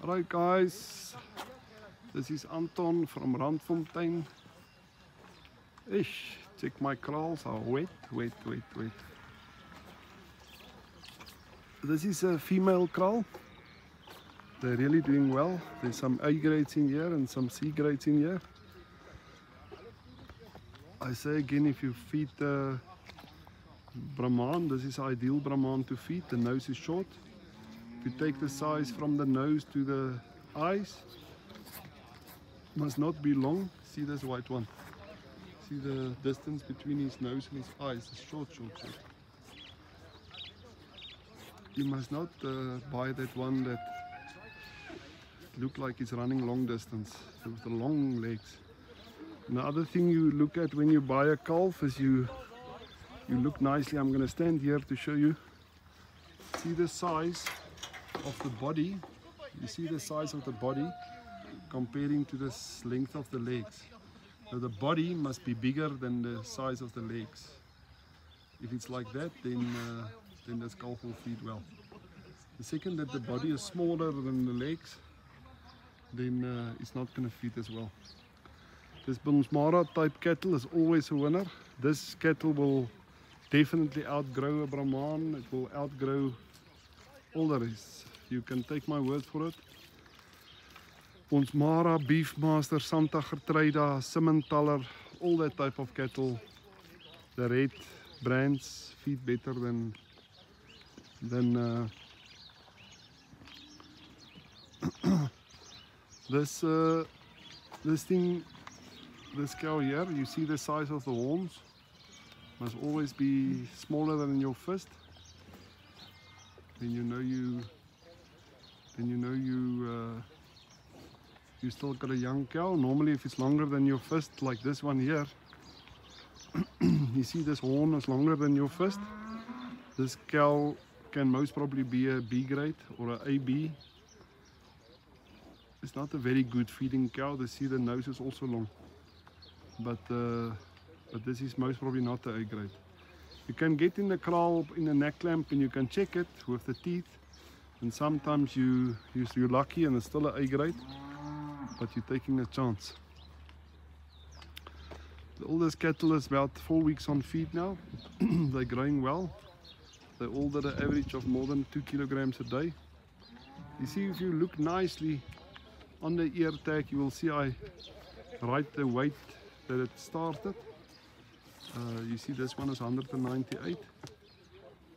Alright guys, this is Anton from Randfontein. Ish, check my kraals are wet. This is a female kraal. They're really doing well. There's some A grades in here and some C grades in here. I say again, if you feed Brahman, this is ideal Brahman to feed. The nose is short. If you take the size from the nose to the eyes, must not be long. See this white one? See the distance between his nose and his eyes? It's short. You must not buy that one that look like it's running long distance with the long legs. And the other thing you look at when you buy a calf is you look nicely. I'm going to stand here to show you. See the size of the body. You see the size of the body comparing to the length of the legs. So the body must be bigger than the size of the legs. If it's like that, then this calf will feed well. The second that the body is smaller than the legs, then it's not going to feed as well. This Bonsmara type cattle is always a winner. This cattle will definitely outgrow a Brahman. It will outgrow all the rest. You can take my word for it. Bonsmara, Beefmaster, Santa Gertruida, Simmentaler, all that type of cattle, the red brands feed better than this cow here. You see the size of the horns, must always be smaller than your fist. Then you know you still got a young cow. Normally if it's longer than your fist, like this one here, you see this horn is longer than your fist. This cow can most probably be a B grade or a AB. It's not a very good feeding cow. They see the nose is also long, but this is most probably not the A grade. You can get in the kraal in a neck clamp and you can check it with the teeth, and sometimes you're lucky and it's still an A grade, but you're taking a chance. The oldest cattle is about 4 weeks on feed now. They're growing well. They're all at an average of more than 2 kilograms a day. You see, if you look nicely on the ear tag, you will see I write the weight that it started. You see this one is 198.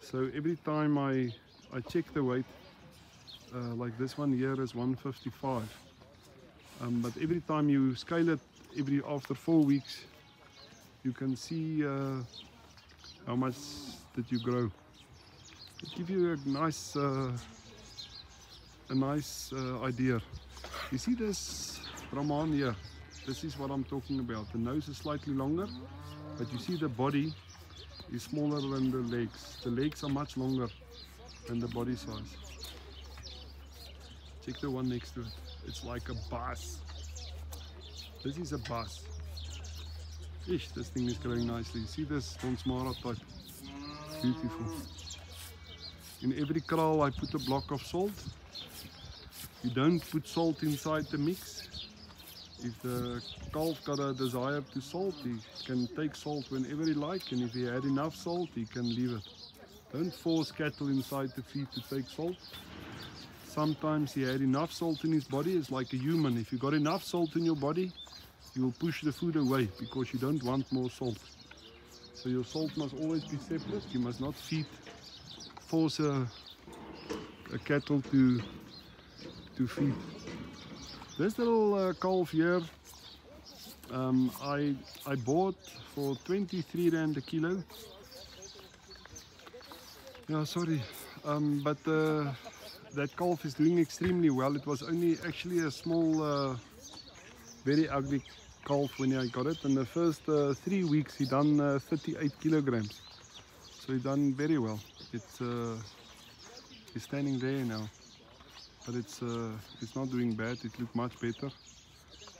So every time I check the weight, like this one here is 155. But every time you scale it, after 4 weeks, you can see how much did you grow. It gives you a nice idea. You see this Brahman here? This is what I'm talking about. The nose is slightly longer, but you see the body is smaller than the legs. The legs are much longer than the body size. Check the one next to it. It's like a bus. This is a bus. Ish, this thing is growing nicely. You see this Bonsmara type? Beautiful. In every kraal I put a block of salt. You don't put salt inside the mix. If the calf got a desire to salt, he can take salt whenever he likes, and if he had enough salt, he can leave it. Don't force cattle inside the feed to take salt. Sometimes he had enough salt in his body. It's like a human. If you got enough salt in your body, you will push the food away because you don't want more salt. So your salt must always be separate. You must not force a cattle to feed. This little calf here, I bought for 23 rand a kilo. Yeah, sorry, but that calf is doing extremely well. It was only actually a small, very ugly calf when I got it. In the first 3 weeks, he done 38 kilograms. So he done very well. It's standing there now. But it's not doing bad. It looks much better.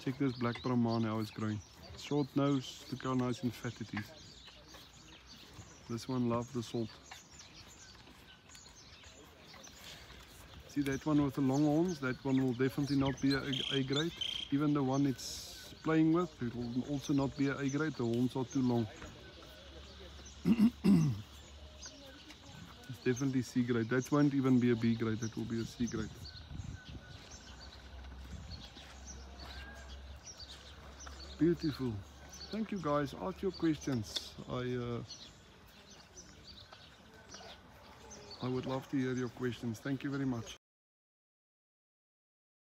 Check this black Brahman, how it's growing. Short nose, look how nice and fat it is. This one loves the salt. See that one with the long horns, that one will definitely not be a grade. Even the one it's playing with, it will also not be a grade, the horns are too long. It's definitely C grade, that won't even be a B grade, that will be a C grade. Beautiful. Thank you guys, ask your questions. I would love to hear your questions. Thank you very much.